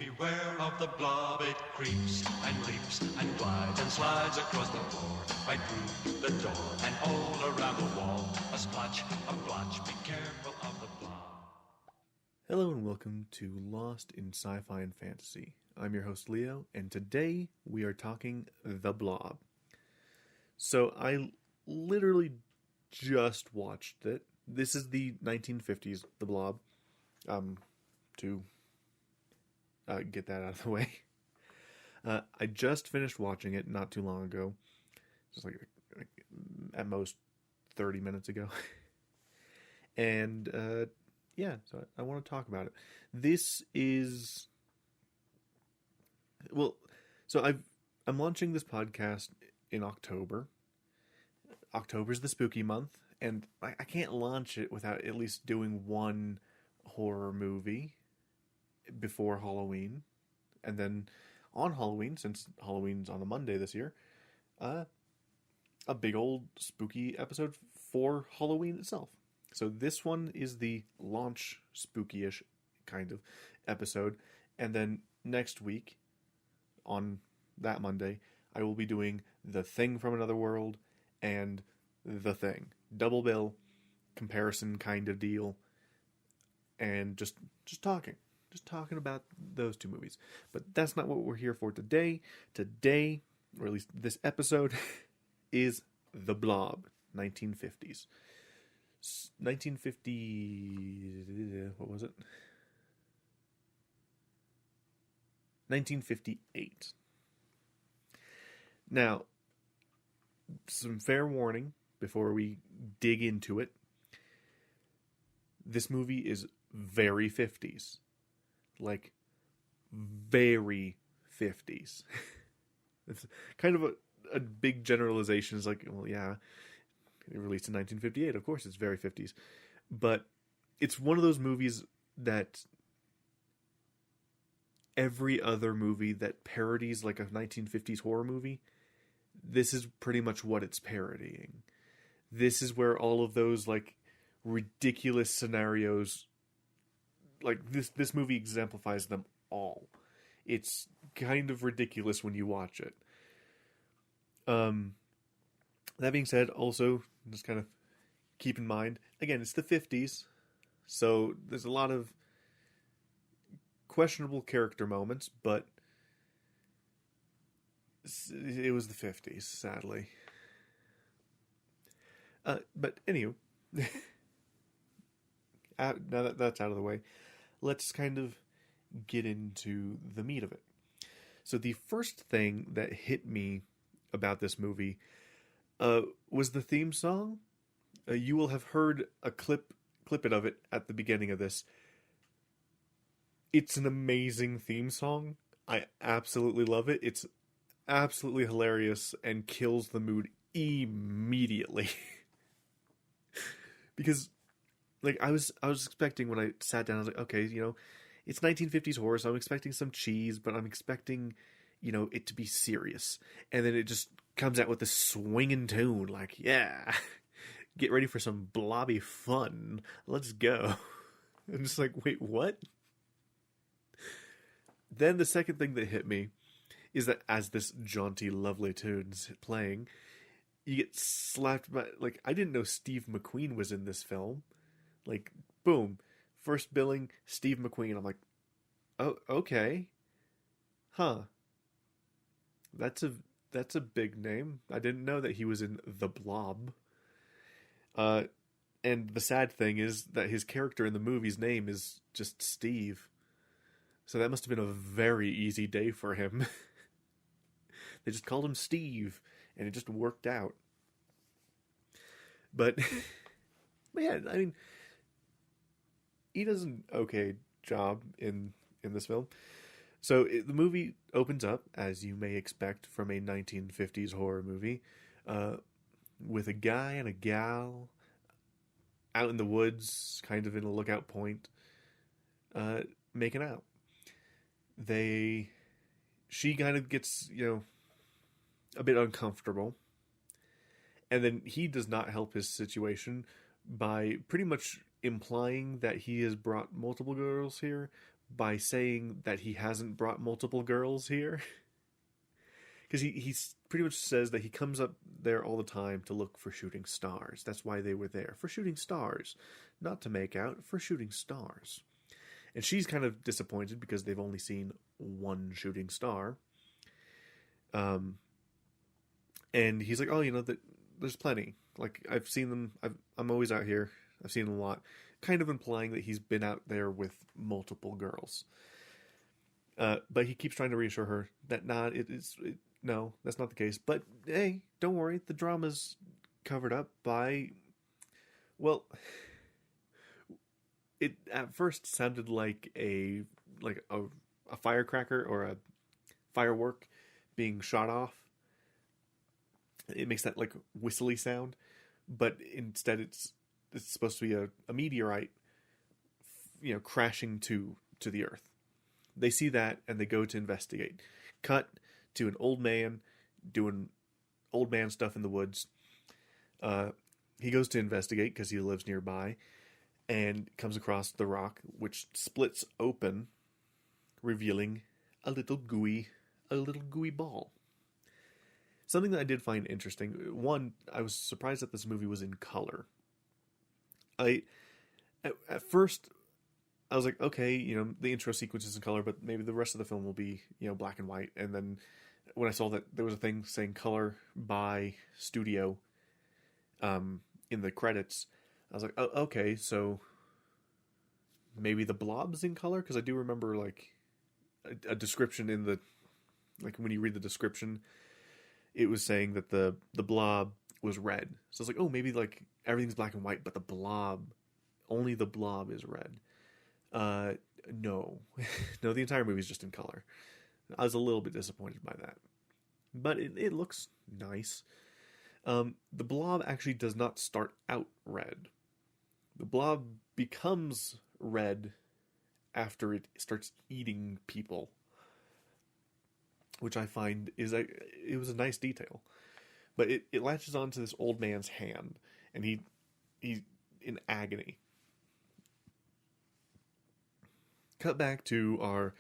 Beware of the blob, it creeps and leaps and glides and slides across the floor, right through the door and all around the wall. A splotch, a blotch, be careful of the blob. Hello and welcome to Lost in Sci-Fi and Fantasy. I'm your host Leo, and today we are talking The Blob. So I literally just watched it. This is the 1950s The Blob. To get that out of the way. I just finished watching it not too long ago. Just like at most 30 minutes ago. And so I want to talk about it. This is... Well, so I'm launching this podcast in October. October's the spooky month, and I can't launch it without at least doing one horror movie before Halloween. And then on Halloween, since Halloween's on a Monday this year, a big old spooky episode for Halloween itself. So this one is the launch spooky-ish kind of episode. And then next week, on that Monday, I will be doing The Thing from Another World and The Thing. Double bill, comparison kind of deal. And just talking. Just talking about those two movies. But that's not what we're here for today. Today, or at least this episode, is The Blob, 1950s. 1950... What was it? 1958. Now, some fair warning before we dig into it. This movie is very 50s. Like, very 50s. It's kind of a big generalization. It's like, well, yeah, it released in 1958. Of course, it's very 50s. But it's one of those movies that every other movie that parodies like a 1950s horror movie, this is pretty much what it's parodying. This is where all of those, like, ridiculous scenarios, like this movie exemplifies them all. It's kind of ridiculous when you watch it. That being said, also just kind of keep in mind, again, it's the 50s, so there's a lot of questionable character moments, but it was the 50s, sadly. But anyway, now that that's out of the way, let's kind of get into the meat of it. So the first thing that hit me about this movie was the theme song. You will have heard a clip of it at the beginning of this. It's an amazing theme song. I absolutely love it. It's absolutely hilarious and kills the mood immediately. Because, like, I was expecting when I sat down, I was like, okay, it's 1950s horror, so I'm expecting some cheese, but I'm expecting, it to be serious. And then it just comes out with this swinging tune, like, yeah, get ready for some blobby fun. Let's go. I'm just like, wait, what? Then the second thing that hit me is that as this jaunty, lovely tune's playing, you get slapped by, like, I didn't know Steve McQueen was in this film. Like, boom, first billing, Steve McQueen. I'm like, oh, okay, huh? That's a big name. I didn't know that he was in The Blob. And the sad thing is that his character in the movie's name is just Steve. So that must have been a very easy day for him. They just called him Steve, and it just worked out. But yeah, I mean, he does an okay job in this film. So the movie opens up, as you may expect from a 1950s horror movie, with a guy and a gal out in the woods, kind of in a lookout point, making out. She kind of gets, a bit uncomfortable. And then he does not help his situation by pretty much implying that he has brought multiple girls here, by saying that he hasn't brought multiple girls here. Because he's pretty much says that he comes up there all the time to look for shooting stars. That's why they were there, for shooting stars. Not to make out, for shooting stars. And she's kind of disappointed because they've only seen one shooting star. And he's like, oh, there's plenty. Like, I've seen them. I'm always out here. I've seen them a lot. Kind of implying that he's been out there with multiple girls. But he keeps trying to reassure her that no, that's not the case. But hey, don't worry. The drama's covered up by, well, it at first sounded like a firecracker or a firework being shot off. It makes that like whistly sound, but instead it's supposed to be a meteorite, crashing to the earth. They see that and they go to investigate. Cut to an old man doing old man stuff in the woods. He goes to investigate because he lives nearby and comes across the rock, which splits open, revealing a little gooey ball. Something that I did find interesting. One, I was surprised that this movie was in color. At first, I was like, okay, the intro sequence is in color, but maybe the rest of the film will be, black and white. And then when I saw that there was a thing saying color by studio in the credits, I was like, oh, okay, so maybe the Blob's in color? Because I do remember, like, a description in the, like, when you read the description, it was saying that the Blob was red. So I was like, oh, maybe, like, everything's black and white, but the Blob, only the Blob is red. No. No, the entire movie is just in color. I was a little bit disappointed by that. But it looks nice. The Blob actually does not start out red. The Blob becomes red after it starts eating people, which I find it was a nice detail. But it latches onto this old man's hand, and he's in agony. Cut back to our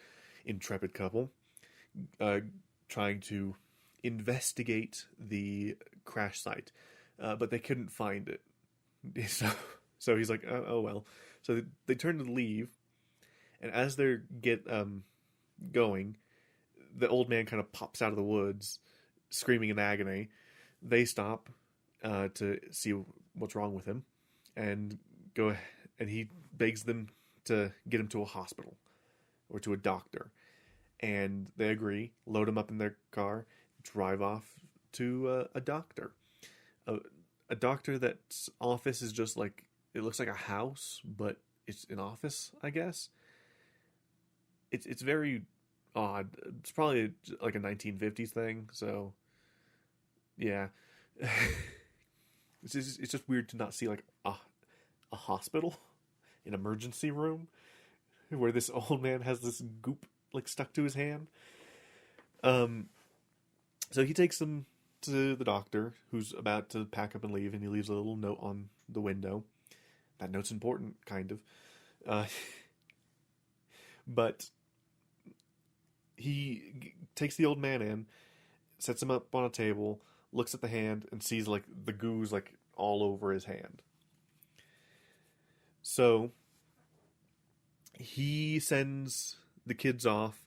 intrepid couple trying to investigate the crash site, but they couldn't find it. So he's like, oh well. So they turn to leave, and as they're going, the old man kind of pops out of the woods, screaming in agony. They stop to see what's wrong with him, and he begs them to get him to a hospital or to a doctor. And they agree, load him up in their car, drive off to a doctor. A doctor that's office is just like, it looks like a house, but it's an office, I guess. It's very odd. It's probably like a 1950s thing, so yeah. It's just weird to not see like a hospital, an emergency room, where this old man has this goop like stuck to his hand. So he takes them to the doctor, who's about to pack up and leave, and he leaves a little note on the window. That note's important, kind of. But he takes the old man in, sets him up on a table, looks at the hand, and sees like the goo's like all over his hand. So he sends the kids off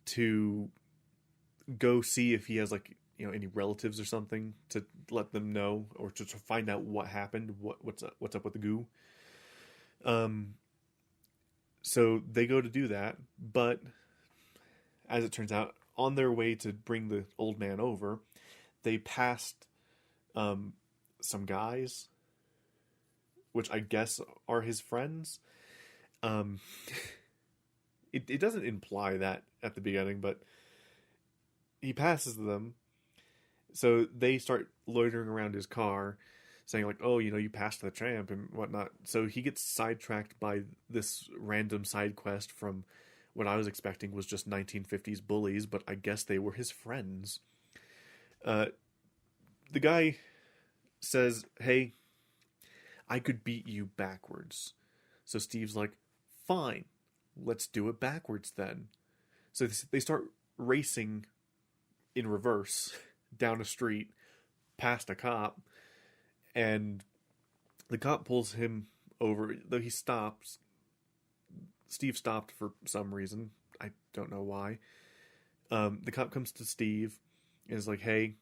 to go see if he has like, any relatives or something to let them know, or to find out what happened, what's up with the goo. So they go to do that, but as it turns out, on their way to bring the old man over, they passed some guys, which I guess are his friends. It doesn't imply that at the beginning, but he passes them. So they start loitering around his car, saying like, oh, you passed the tramp and whatnot. So he gets sidetracked by this random side quest from what I was expecting was just 1950s bullies, but I guess they were his friends. The guy says, hey, I could beat you backwards. So Steve's like, fine, let's do it backwards then. So they start racing in reverse down a street past a cop, and the cop pulls him over, though he stops. Steve stopped for some reason. I don't know why. The cop comes to Steve and is like, hey,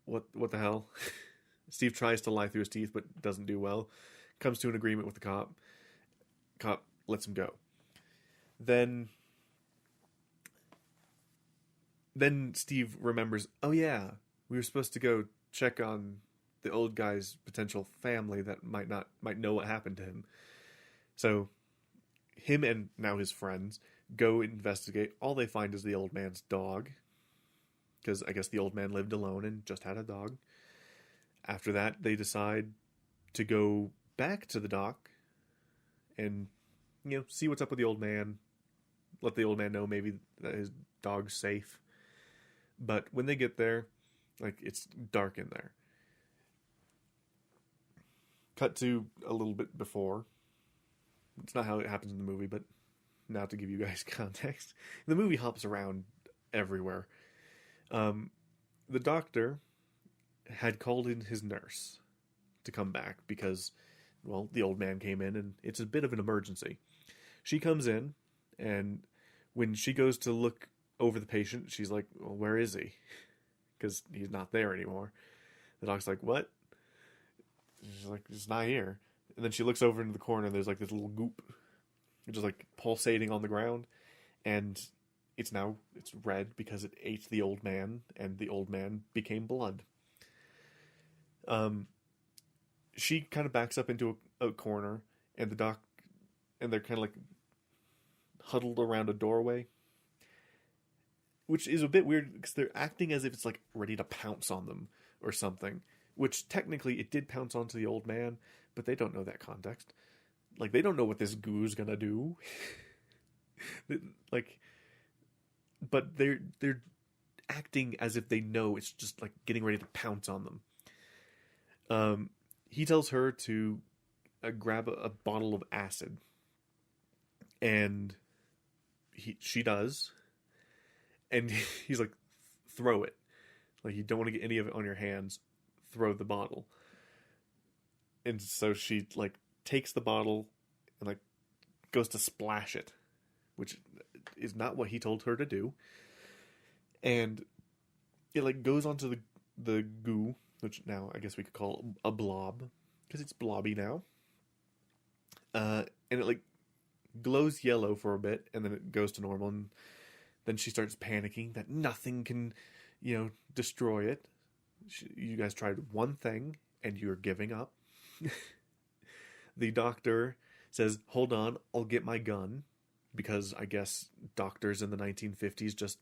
what the hell? Steve tries to lie through his teeth, but doesn't do well. Comes to an agreement with the cop. Cop lets him go. Then Steve remembers, oh yeah, we were supposed to go check on the old guy's potential family that might know what happened to him. So him and now his friends go investigate. All they find is the old man's dog, because I guess the old man lived alone and just had a dog. After that, they decide to go back to the dock and, see what's up with the old man. Let the old man know maybe that his dog's safe. But when they get there, it's dark in there. Cut to a little bit before. It's not how it happens in the movie, but now to give you guys context. The movie hops around everywhere. The doctor had called in his nurse to come back because, the old man came in and it's a bit of an emergency. She comes in, and when she goes to look over the patient, she's like, well, where is he? Because he's not there anymore. The doc's like, what? She's like, he's not here. And then she looks over into the corner, and there's this little goop just pulsating on the ground, and it's red because it ate the old man, and the old man became blood. She kind of backs up into a corner, and they're kind of huddled around a doorway, which is a bit weird because they're acting as if it's ready to pounce on them or something, which technically it did pounce onto the old man, but they don't know that context. They don't know what this goo's gonna do. But they're acting as if they know it's just getting ready to pounce on them. He tells her to grab a bottle of acid, and she does, and he's like, throw it. You don't want to get any of it on your hands. Throw the bottle. And so she takes the bottle and goes to splash it, which is not what he told her to do. And it goes onto the goo, which now I guess we could call a blob because it's blobby now. And it glows yellow for a bit, and then it goes to normal, and then she starts panicking that nothing can, destroy it. You guys tried one thing, and you're giving up. The doctor says, hold on, I'll get my gun, because I guess doctors in the 1950s just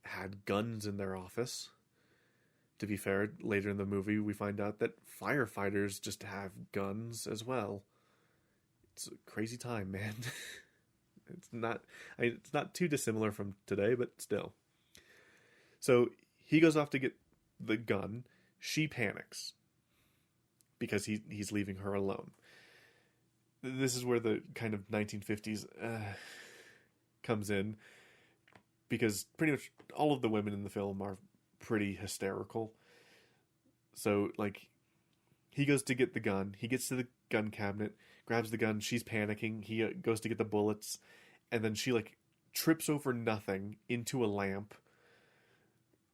had guns in their office. To be fair, later in the movie, we find out that firefighters just have guns as well. It's a crazy time, man. It's not too dissimilar from today, but still. So he goes off to get the gun. She panics because he's leaving her alone. This is where the kind of 1950s comes in, because pretty much all of the women in the film are pretty hysterical. So he goes to get the gun. He gets to the gun cabinet, grabs the gun. She's panicking. He goes to get the bullets, and then she trips over nothing into a lamp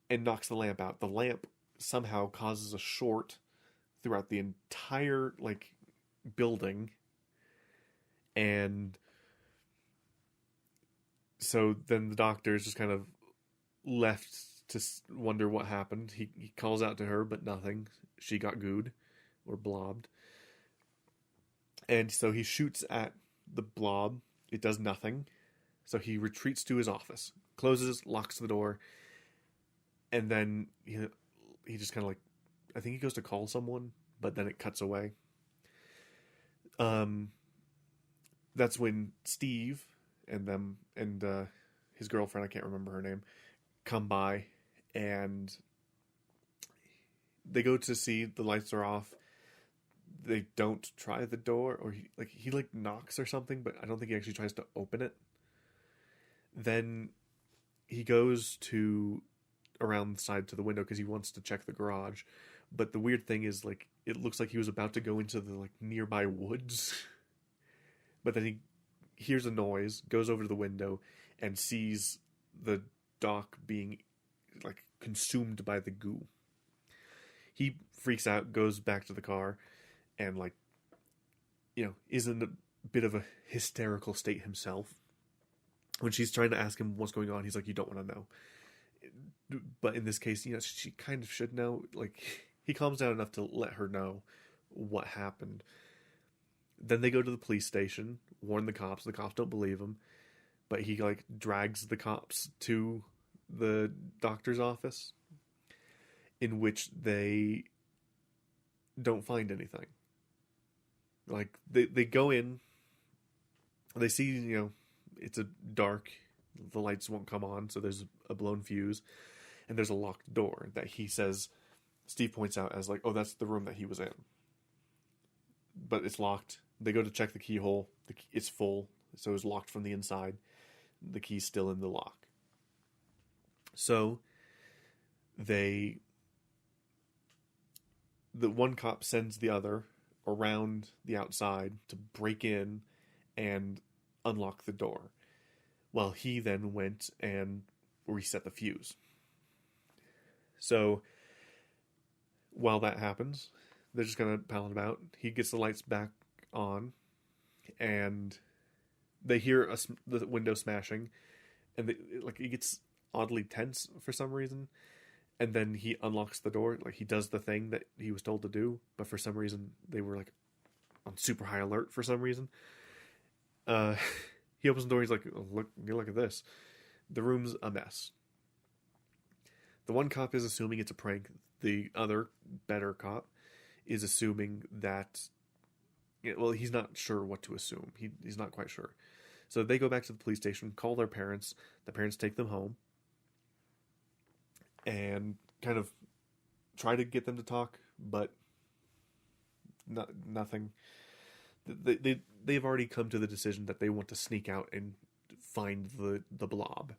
and knocks the lamp out. The lamp somehow causes a short throughout the entire building, and so then the doctor is just kind of left to wonder what happened. He calls out to her, but nothing. She got gooed or blobbed. And so he shoots at the blob. It does nothing. So he retreats to his office, closes, locks the door, and then he just kind of I think he goes to call someone, but then it cuts away. That's when Steve and his girlfriend, I can't remember her name, come by, and they go to see the lights are off. they don't try the door, or he knocks or something, but I don't think he actually tries to open it. Then he goes to around the side to the window because he wants to check the garage. But the weird thing is, like, it looks like he was about to go into the, like, nearby woods. But then he hears a noise, goes over to the window, and sees the dock being, like, consumed by the goo. He freaks out, goes back to the car, and, like, is in a bit of a hysterical state himself. When she's trying to ask him what's going on, he's like, you don't want to know. But in this case, she kind of should know. Like, he calms down enough to let her know what happened. Then they go to the police station, warn the cops. The cops don't believe him. But he, like, drags the cops to the doctor's office, in which they don't find anything. Like, they go in, they see, it's a dark, the lights won't come on, so there's a blown fuse, and there's a locked door that Steve points out as, like, oh, that's the room that he was in. But it's locked. They go to check the keyhole. It's full, so it's locked from the inside. The key's still in the lock. So, the one cop sends the other around the outside to break in and unlock the door, while he then went and reset the fuse. So, while that happens, they're just kind of palling about. He gets the lights back on, and they hear the window smashing, and it gets oddly tense for some reason. And then he unlocks the door, like he does the thing that he was told to do, but for some reason they were like on super high alert for some reason. He opens the door. He's like, oh, look at this. The room's a mess. The one cop is assuming it's a prank. The other, better cop, is assuming that, he's not sure what to assume. He's not quite sure. So they go back to the police station, call their parents. The parents take them home and kind of try to get them to talk, but nothing. They've already come to the decision that they want to sneak out and find the Blob.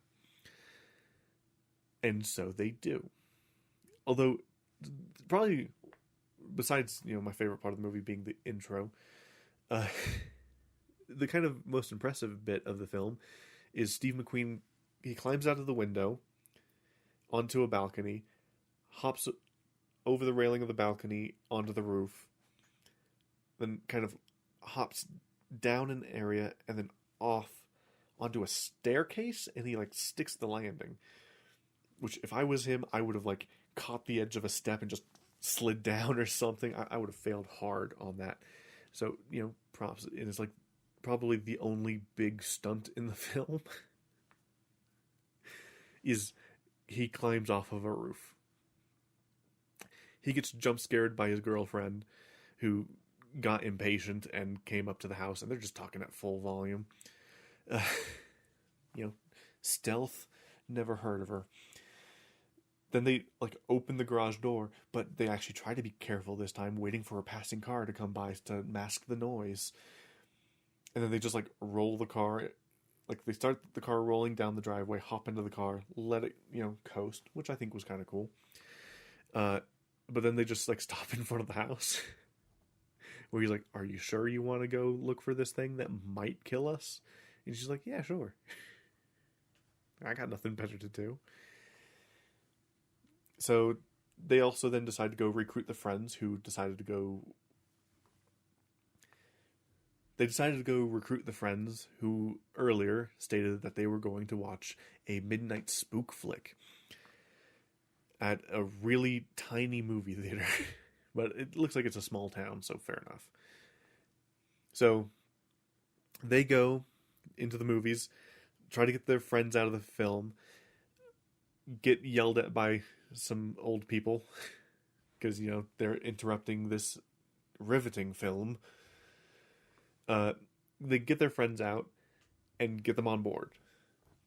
And so they do. Although, probably, besides, my favorite part of the movie being the intro, the kind of most impressive bit of the film is Steve McQueen. He climbs out of the window onto a balcony, hops over the railing of the balcony onto the roof, then kind of hops down an area and then off onto a staircase, and he sticks the landing. Which, if I was him, I would have caught the edge of a step and just slid down or something. I would have failed hard on that. So, props. And it's probably the only big stunt in the film is he climbs off of a roof. He gets jump scared by his girlfriend, who got impatient and came up to the house, and they're just talking at full volume. Stealth, never heard of her. Then they open the garage door, but they actually try to be careful this time, waiting for a passing car to come by to mask the noise. And then they just roll the car. They start the car rolling down the driveway, hop into the car, let it, coast, which I think was kind of cool. But then they just stop in front of the house. Where he's like, are you sure you want to go look for this thing that might kill us? And she's like, yeah, sure. I got nothing better to do. So they also then decide to go recruit the friends who decided to go... They decided to go recruit the friends who earlier stated that they were going to watch a midnight spook flick at a really tiny movie theater. But it looks like it's a small town, so fair enough. So they go into the movies, try to get their friends out of the film, get yelled at by some old people because, they're interrupting this riveting film. They get their friends out and get them on board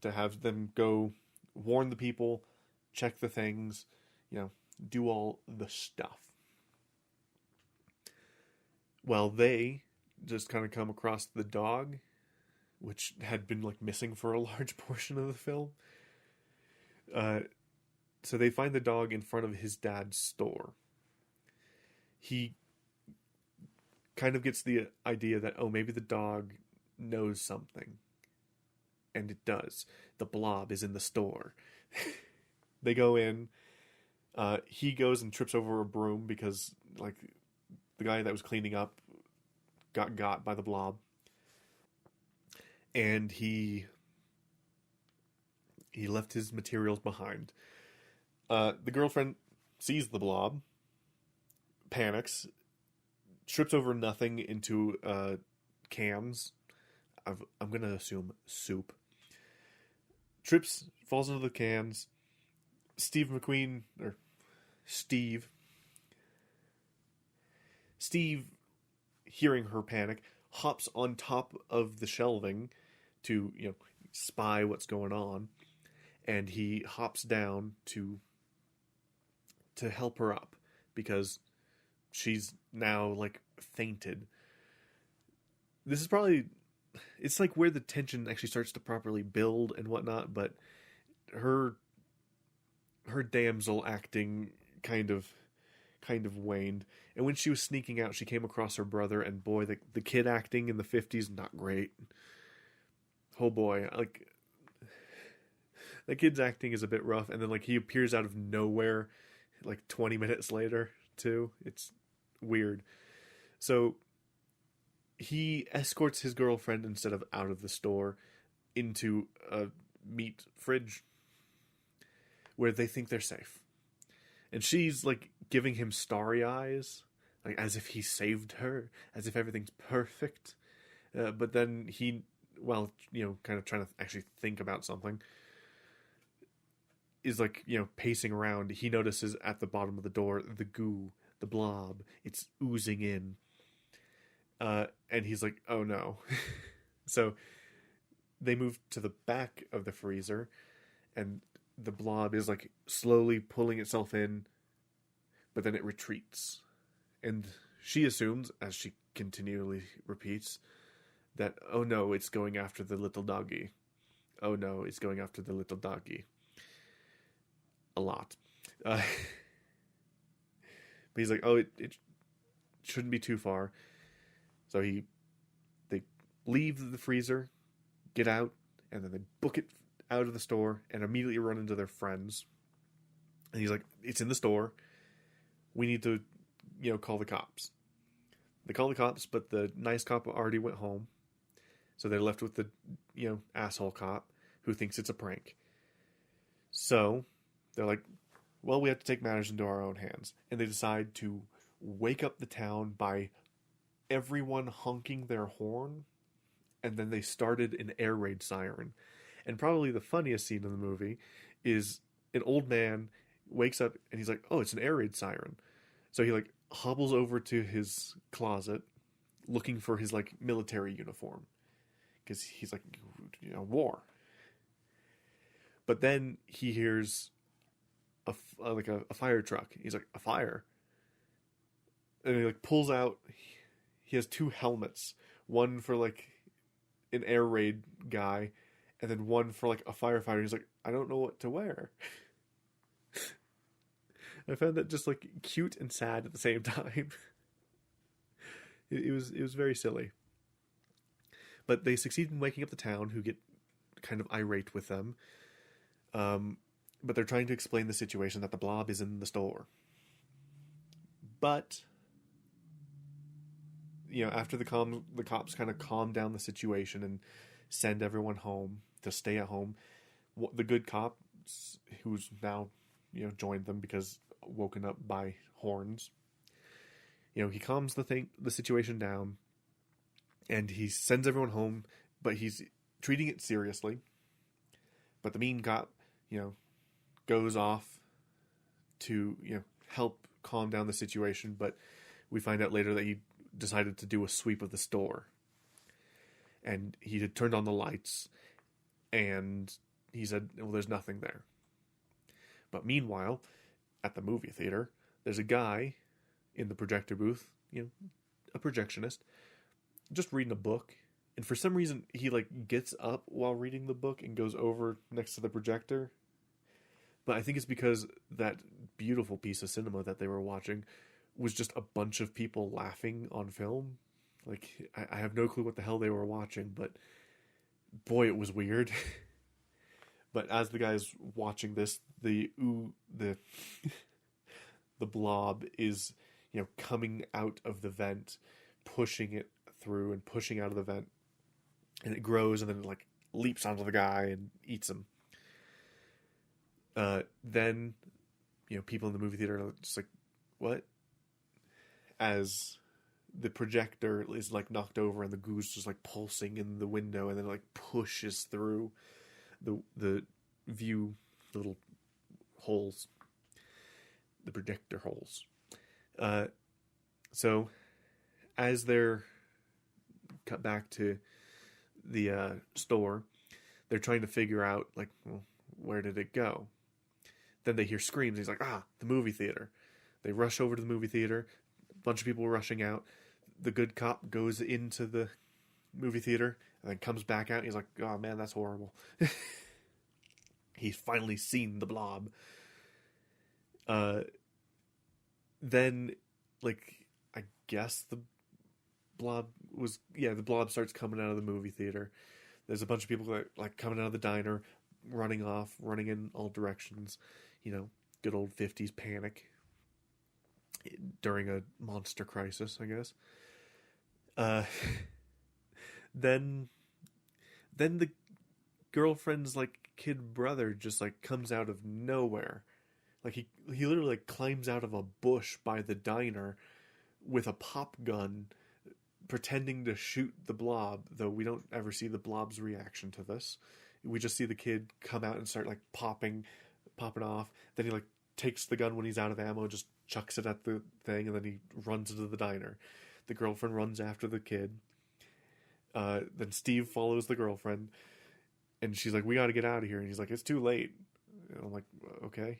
to have them go warn the people, check the things, do all the stuff. Well, they just kind of come across the dog, which had been like missing for a large portion of the film. So they find the dog in front of his dad's store. He kind of gets the idea that, oh, maybe the dog knows something. And it does. The Blob is in the store. They go in. He goes and trips over a broom because, like, the guy that was cleaning up got by the Blob. And he left his materials behind. The girlfriend sees the Blob, panics, trips over nothing into cans. I'm going to assume soup. Trips, falls into the cans. Steve, hearing her panic, hops on top of the shelving to, spy what's going on. And he hops down to help her up because she's now, like, fainted. This is probably... It's like where the tension actually starts to properly build and whatnot, but her damsel acting kind of waned. And when she was sneaking out, she came across her brother, and boy, the kid acting in the 50s, not great. Oh boy, like, the kid's acting is a bit rough, and then, like, he appears out of nowhere, like, 20 minutes later, too. It's weird. So he escorts his girlfriend, instead of out of the store, into a meat fridge where they think they're safe. And she's, like, giving him starry eyes, like, as if he saved her, as if everything's perfect. But then he, while, kind of trying to actually think about something, is, like, pacing around. He notices at the bottom of the door the goo, the blob. It's oozing in. And he's like, oh no. So they move to the back of the freezer, and the blob is, like, slowly pulling itself in, but then it retreats. And she assumes, as she continually repeats, that, oh no, it's going after the little doggy. Oh no, it's going after the little doggy. A lot. But he's like, oh, it shouldn't be too far. So they leave the freezer, get out, and then they book it out of the store and immediately run into their friends. And he's like, it's in the store. We need to, call the cops. They call the cops, but the nice cop already went home. So they're left with the, asshole cop who thinks it's a prank. So they're like, well, we have to take matters into our own hands. And they decide to wake up the town by everyone honking their horn, and then they started an air raid siren. And probably the funniest scene in the movie is an old man wakes up and he's like, oh, it's an air raid siren. So he, like, hobbles over to his closet looking for his, like, military uniform, because he's like, war. But then he hears a fire truck. He's like, a fire? And he, like, pulls out. He has two helmets, one for, like, an air raid guy, and then one for, like, a firefighter. He's like, I don't know what to wear. I found that just, like, cute and sad at the same time. It was very silly. But they succeed in waking up the town, who get kind of irate with them. But they're trying to explain the situation that the blob is in the store. But after the cops kind of calm down the situation and send everyone home to stay at home, the good cop, who's now, joined them because woken up by horns, he calms the situation down, and he sends everyone home, but he's treating it seriously. But the mean cop, goes off to, help calm down the situation, but we find out later that he decided to do a sweep of the store. And he had turned on the lights, and he said, well, there's nothing there. But meanwhile, at the movie theater, there's a guy in the projector booth, a projectionist, just reading a book. And for some reason, he like gets up while reading the book and goes over next to the projector. But I think it's because that beautiful piece of cinema that they were watching was just a bunch of people laughing on film. Like, I have no clue what the hell they were watching, but boy, it was weird. But as the guy's watching this, the blob is, coming out of the vent, pushing it through and pushing out of the vent. And it grows and then it, like, leaps onto the guy and eats him. Then, people in the movie theater are just like, what? As the projector is, like, knocked over and the goo's just, like, pulsing in the window and then, like, pushes through the view, the little holes, the projector holes. So, as they're cut back to the store, they're trying to figure out, like, well, where did it go? Then they hear screams. He's like, the movie theater. They rush over to the movie theater. A bunch of people are rushing out. The good cop goes into the movie theater and then comes back out. And he's like, oh man, that's horrible. He's finally seen the blob. Then, like, I guess the blob starts coming out of the movie theater. There's a bunch of people that, like, coming out of the diner, running off, running in all directions. Good old 50s panic during a monster crisis, I guess. Then the girlfriend's, like, kid brother just, like, comes out of nowhere. Like, he literally, like, climbs out of a bush by the diner with a pop gun, pretending to shoot the blob, though we don't ever see the blob's reaction to this. We just see the kid come out and start, like, popping off. Then he, like, takes the gun when he's out of ammo, just chucks it at the thing, and then he runs into the diner. The girlfriend runs after the kid. Then Steve follows the girlfriend, and she's like, we gotta get out of here. And he's like, it's too late. And I'm like, okay.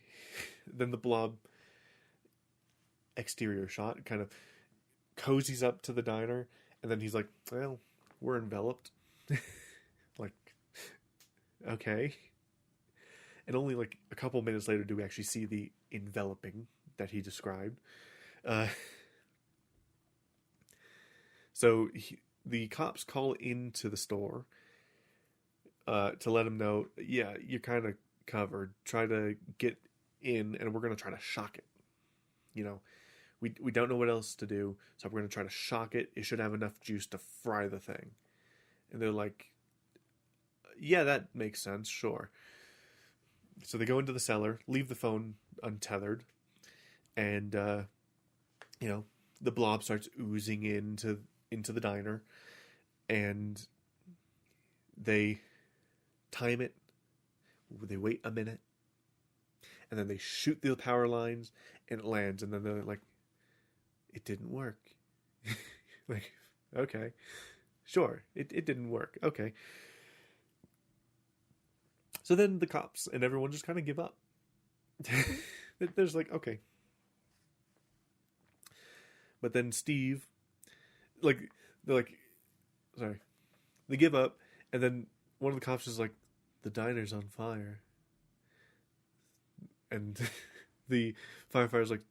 Then the blob, exterior shot, kind of cozies up to the diner, and then he's like, well, we're enveloped. Like, okay. And only, like, a couple minutes later do we actually see the enveloping that he described. So the cops call into the store to let him know, yeah, you're kind of covered. Try to get in, and we're going to try to shock it. We don't know what else to do, so we're going to try to shock it. It should have enough juice to fry the thing. And they're like, yeah, that makes sense, sure. So they go into the cellar, leave the phone untethered, and, the blob starts oozing into the diner, and they time it. They wait a minute, and then they shoot the power lines, and it lands, and then they're like, it didn't work. Like, okay, sure, it didn't work. Okay. So then the cops and everyone just kind of give up. There's like, okay. But then Steve, like, they're like, sorry. They give up, and then one of the cops is like, the diner's on fire. And the firefighter's like,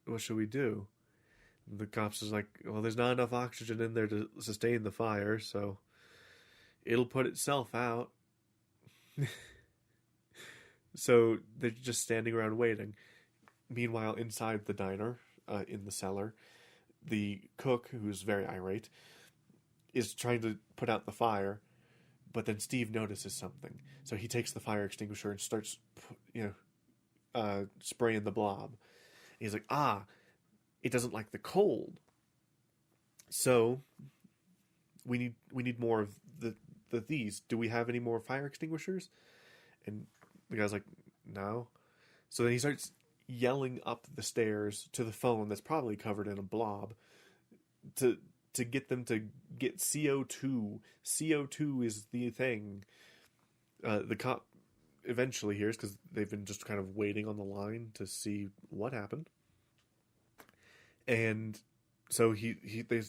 what should we do? And the cops is like, well, there's not enough oxygen in there to sustain the fire, so it'll put itself out. So they're just standing around waiting. Meanwhile, inside the diner, in the cellar, the cook, who's very irate, is trying to put out the fire, but then Steve notices something. So he takes the fire extinguisher and starts, spraying the blob. He's like, it doesn't like the cold. So we need more of these. Do we have any more fire extinguishers? And the guy's like, no. So then he starts yelling up the stairs to the phone that's probably covered in a blob to get them to get CO2. CO2 is the thing. The cop eventually hears, because they've been just kind of waiting on the line to see what happened. And So they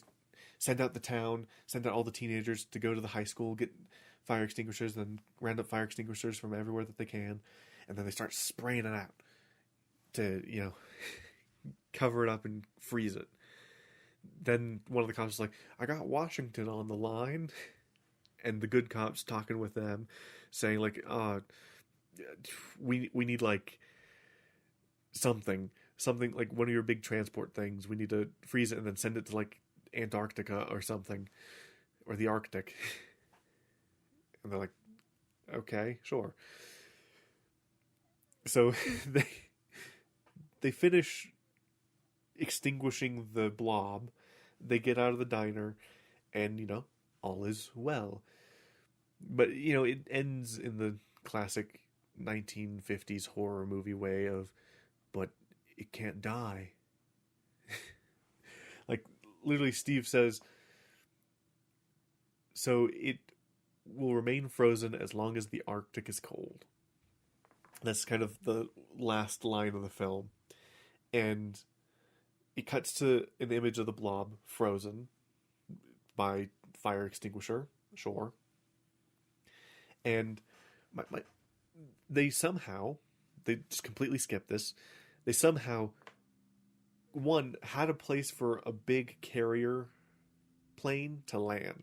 send out the town, send out all the teenagers to go to the high school, get fire extinguishers, then round up fire extinguishers from everywhere that they can, and then they start spraying it out to, cover it up and freeze it. Then one of the cops is like, I got Washington on the line, and the good cops talking with them, saying like, we need like something like one of your big transport things. We need to freeze it and then send it to like Antarctica or something, or the Arctic. And they're like, okay, sure. So they finish extinguishing the blob. They get out of the diner, and all is well. But it ends in the classic 1950s horror movie way of, but it can't die. Like, literally, Steve says, so it will remain frozen as long as the Arctic is cold. That's kind of the last line of the film. And it cuts to an image of the blob frozen by fire extinguisher, sure. And they just completely skip this. They somehow, had a place for a big carrier plane to land.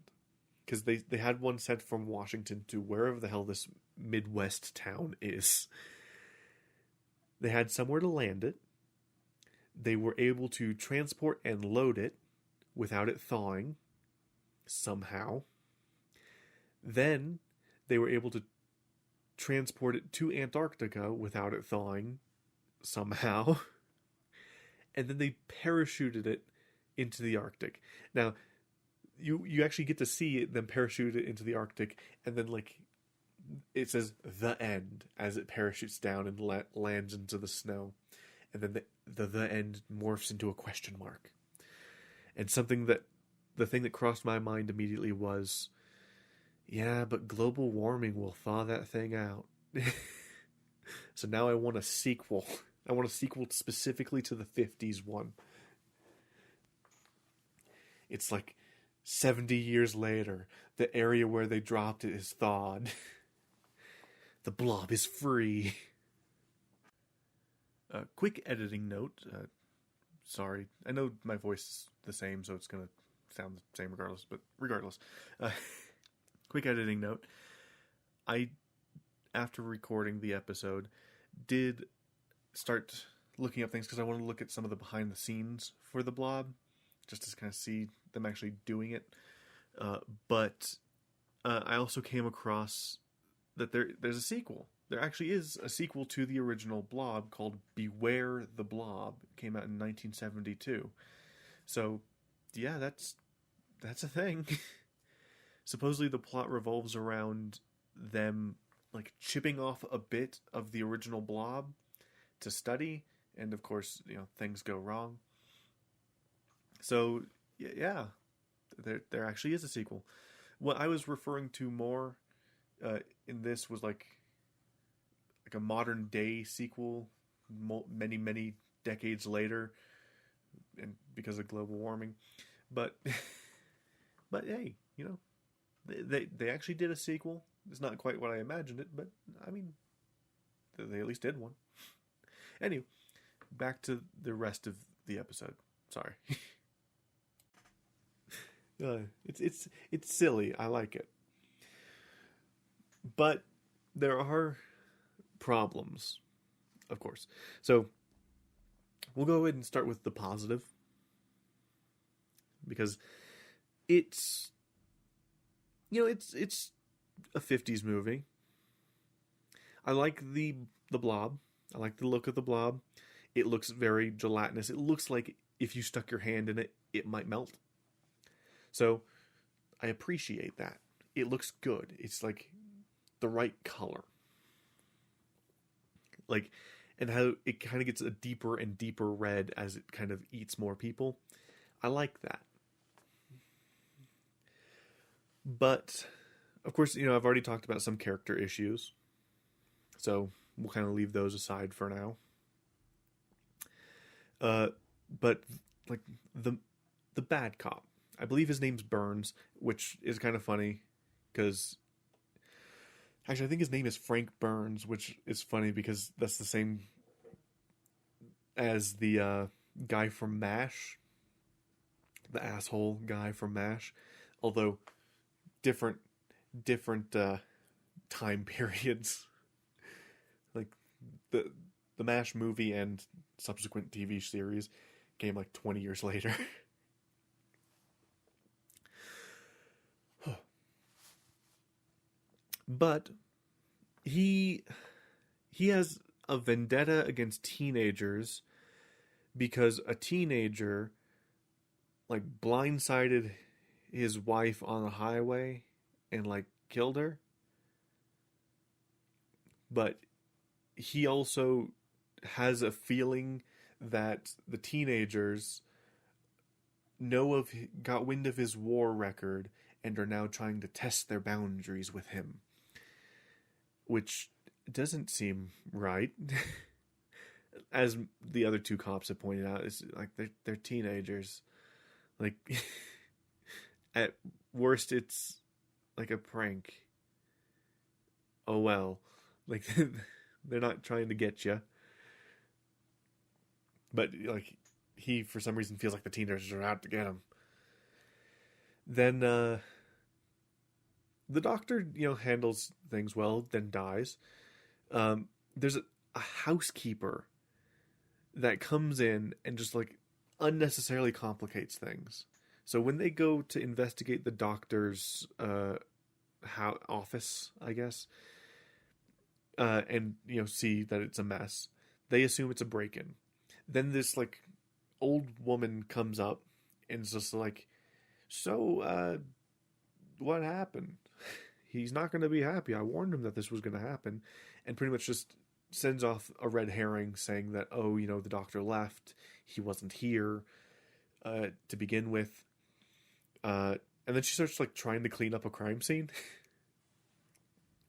Because they had one sent from Washington to wherever the hell this Midwest town is. They had somewhere to land it. They were able to transport and load it without it thawing, somehow. Then they were able to transport it to Antarctica without it thawing, somehow. And then they parachuted it into the Arctic. Now, you actually get to see them parachute it into the Arctic, and then it says "the end" as it parachutes down and lands into the snow, and then the end morphs into a question mark. And the thing that crossed my mind immediately was, yeah, but global warming will thaw that thing out. So now I want a sequel. I want a sequel specifically to the 50s one. It's like 70 years later, the area where they dropped it is thawed. The blob is free. Quick editing note. Sorry. I know my voice is the same, so it's going to sound the same regardless. But regardless. Quick editing note. After recording the episode, did start looking up things because I want to look at some of the behind the scenes for the blob, just to kind of see them actually doing it. But I also came across that there's a sequel. There actually is a sequel to the original Blob called Beware the Blob. It came out in 1972. So, yeah, that's a thing. Supposedly the plot revolves around them chipping off a bit of the original Blob to study, and of course, things go wrong. So, yeah, there actually is a sequel. What I was referring to more in this was like a modern day sequel, many decades later, and because of global warming. But hey, they actually did a sequel. It's not quite what I imagined it, but I mean, they at least did one. Anyway, back to the rest of the episode. Sorry. It's silly. I like it. But there are problems, of course. So we'll go ahead and start with the positive, because it's a 50s movie. I like the Blob. I like the look of the Blob. It looks very gelatinous. It looks like if you stuck your hand in it, it might melt. So I appreciate that. It looks good. It's like the right color. And how it kind of gets a deeper and deeper red as it kind of eats more people. I like that. But, of course, I've already talked about some character issues. So we'll kind of leave those aside for now. But, the the bad cop. I believe his name's Burns, which is kind of funny because actually I think his name is Frank Burns, which is funny because that's the same as the guy from MASH, the asshole guy from MASH, although different time periods. Like the MASH movie and subsequent TV series came like 20 years later. But he has a vendetta against teenagers because a teenager like blindsided his wife on the highway and like killed her. But he also has a feeling that the teenagers got wind of his war record and are now trying to test their boundaries with him, which doesn't seem right. As the other two cops have pointed out, it's like they're teenagers. Like at worst it's like a prank. Oh well. Like they're not trying to get you. But like he for some reason feels like the teenagers are out to get him. Then the doctor, handles things well, then dies. There's a housekeeper that comes in and just like unnecessarily complicates things. So when they go to investigate the doctor's office, I guess, and see that it's a mess, they assume it's a break-in. Then this like old woman comes up and is just like, so what happened? He's not going to be happy. I warned him that this was going to happen. And pretty much just sends off a red herring saying that, the doctor left. He wasn't here to begin with. And then she starts like trying to clean up a crime scene.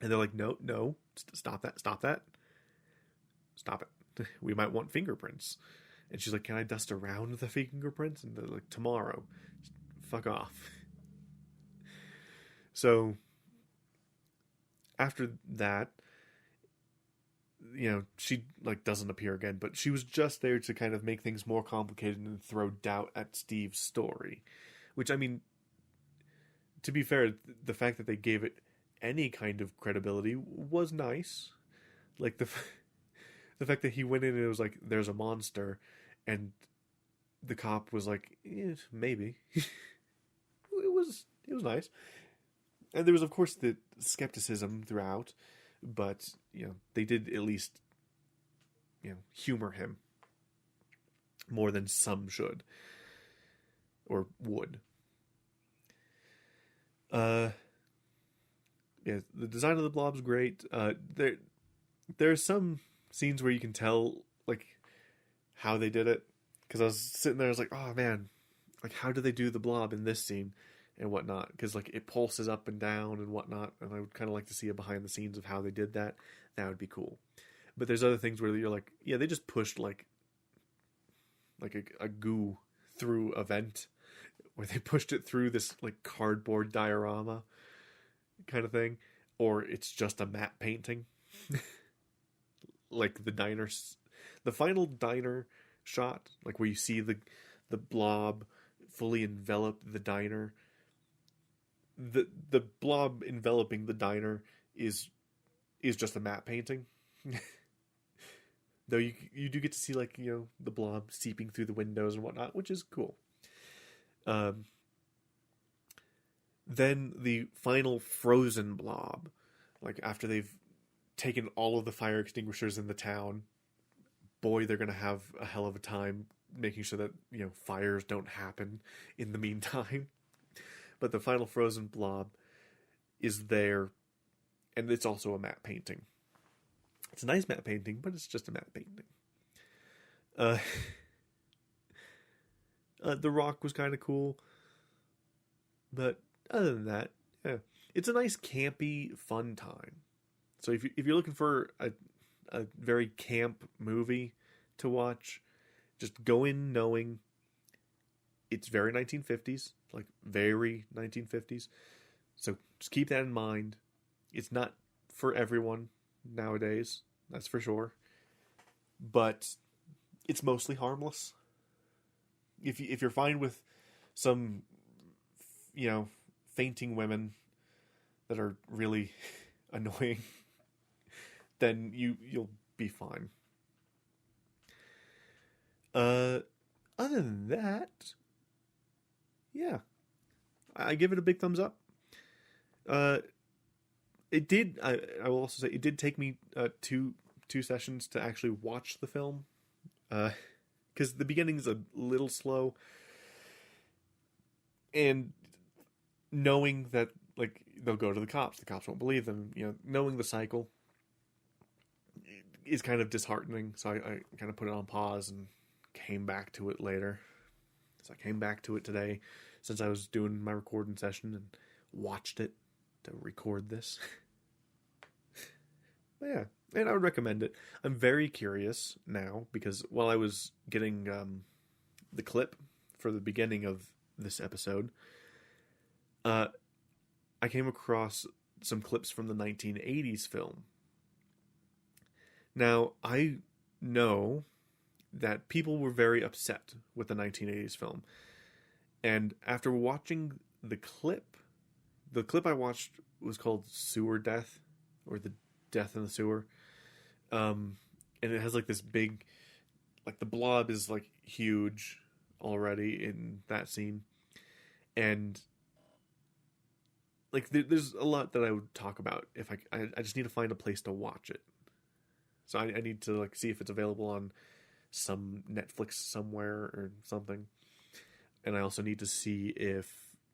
And they're like, no, stop that. Stop it. We might want fingerprints. And she's like, can I dust around the fingerprints? And they're like, tomorrow. Fuck off. So after that, she like doesn't appear again, but she was just there to kind of make things more complicated and throw doubt at Steve's story. Which, I mean, to be fair, the fact that they gave it any kind of credibility was nice. Like the fact that he went in and it was like, there's a monster, and the cop was like, maybe. It was nice. And there was, of course, the skepticism throughout, but, they did at least, humor him more than some should or would. The design of the Blob's great. There are some scenes where you can tell, like, how they did it. Because I was sitting there, I was like, oh, man, like, how do they do the Blob in this scene? And whatnot, because like it pulses up and down and whatnot, and I would kind of like to see a behind the scenes of how they did that. That would be cool. But there's other things where you're like, yeah, they just pushed like a goo through a vent, where they pushed it through this like cardboard diorama kind of thing, or it's just a matte painting. Like the final diner shot, like where you see the Blob fully envelop the diner. The Blob enveloping the diner is just a matte painting. Though you do get to see like, the Blob seeping through the windows and whatnot, which is cool. Then the final frozen Blob, like after they've taken all of the fire extinguishers in the town, boy, they're going to have a hell of a time making sure that, fires don't happen in the meantime. But the final frozen Blob is there, and it's also a matte painting. It's a nice matte painting, but it's just a matte painting. The Rock was kind of cool, but other than that, yeah, it's a nice campy, fun time. So if you're looking for a very camp movie to watch, just go in knowing It's very 1950s, like very 1950s. So just keep that in mind. It's not for everyone nowadays, that's for sure. But it's mostly harmless. If you're fine with some, fainting women that are really annoying, then you'll be fine. Other than that, yeah, I give it a big thumbs up. It did. I will also say it did take me two sessions to actually watch the film, because the beginning's a little slow, and knowing that like they'll go to the cops won't believe them. Knowing the cycle is kind of disheartening. So I kind of put it on pause and came back to it later. So I came back to it today since I was doing my recording session and watched it to record this. But yeah, and I would recommend it. I'm very curious now because while I was getting the clip for the beginning of this episode, I came across some clips from the 1980s film. Now, I know that people were very upset with the 1980s film. And after watching the clip I watched was called Sewer Death, or The Death in the Sewer. And it has like this big, like the blob is like huge already in that scene. And like there's a lot that I would talk about if I just need to find a place to watch it. So I need to like see if it's available on some Netflix somewhere or something. And I also need to see if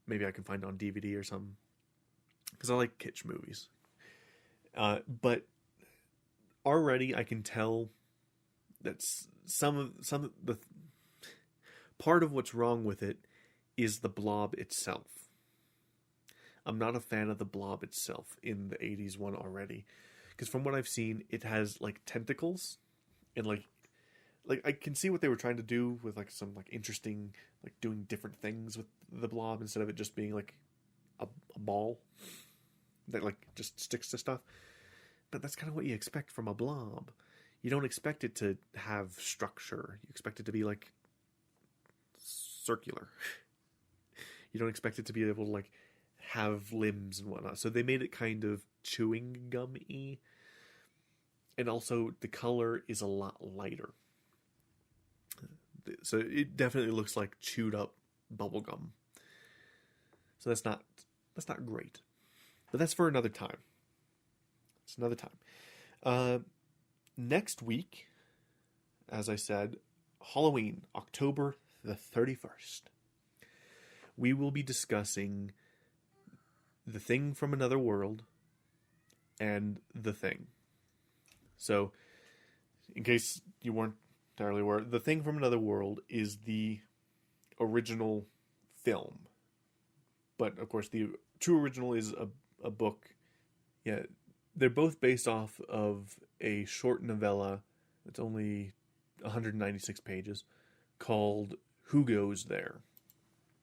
maybe I can find it on DVD or something. Because I like kitsch movies. But already I can tell that some of the part of what's wrong with it is the blob itself. I'm not a fan of the blob itself in the 80s one already. Because from what I've seen, it has like tentacles and like I can see what they were trying to do with like some like interesting, like doing different things with the blob instead of it just being like a ball that like just sticks to stuff. But that's kind of what you expect from a blob. You don't expect it to have structure. You expect it to be like circular. You don't expect it to be able to like have limbs and whatnot. So they made it kind of chewing gum-y. And also the color is a lot lighter. So it definitely looks like chewed up bubble gum. So that's not great. But that's for another time. It's another time. Next week, as I said, Halloween, October the 31st. We will be discussing The Thing from Another World and The Thing. So, in case you weren't entirely aware, The Thing from Another World is the original film. But, of course, the true original is a book. Yeah, they're both based off of a short novella that's only 196 pages called Who Goes There?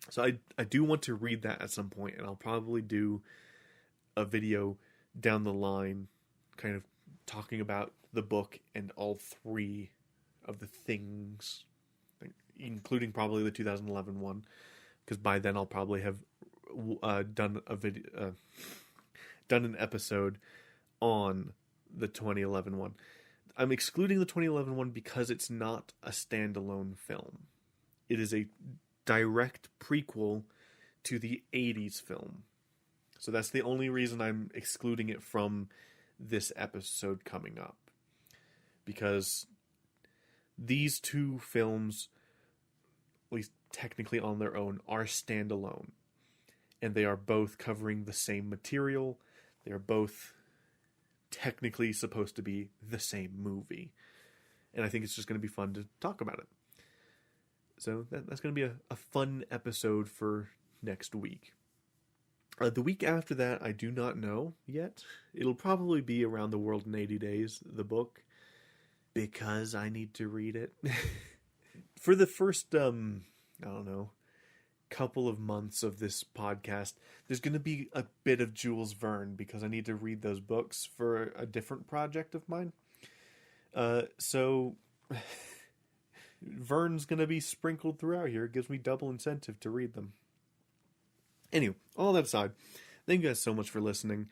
So I do want to read that at some point, and I'll probably do a video down the line kind of talking about the book and all three of the things, including probably the 2011 one, because by then I'll probably have done a video, done an episode on the 2011 one. I'm excluding the 2011 one because it's not a standalone film. It is a direct prequel to the 80s film. So that's the only reason I'm excluding it from this episode coming up. Because these two films, at least technically on their own, are standalone. And they are both covering the same material. They are both technically supposed to be the same movie. And I think it's just going to be fun to talk about it. So that's going to be a fun episode for next week. The week after that, I do not know yet. It'll probably be Around the World in 80 Days, the book, because I need to read it. For the first, 10 couple of months of this podcast, there's going to be a bit of Jules Verne because I need to read those books for a different project of mine. So Verne's going to be sprinkled throughout here. It gives me double incentive to read them. Anyway, all that aside, thank you guys so much for listening.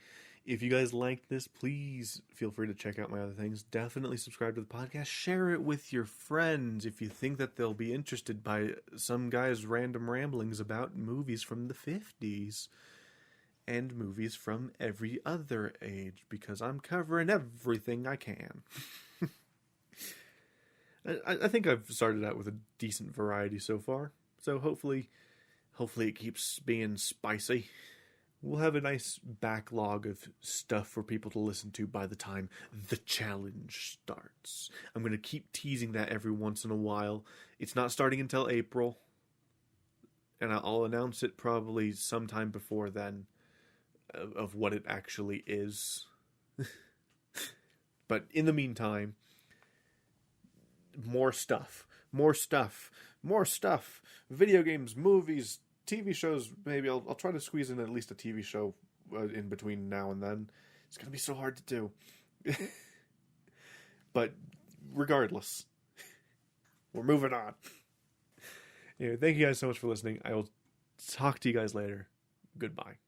If you guys liked this, please feel free to check out my other things. Definitely subscribe to the podcast. Share it with your friends if you think that they'll be interested by some guy's random ramblings about movies from the 50s and movies from every other age, because I'm covering everything I can. I think I've started out with a decent variety so far, so hopefully it keeps being spicy. We'll have a nice backlog of stuff for people to listen to by the time the challenge starts. I'm going to keep teasing that every once in a while. It's not starting until April, and I'll announce it probably sometime before then of what it actually is. But in the meantime, more stuff. Video games, movies, TV shows. Maybe I'll try to squeeze in at least a TV show in between now and then. It's going to be so hard to do. But regardless, we're moving on. Anyway, thank you guys so much for listening. I will talk to you guys later. Goodbye.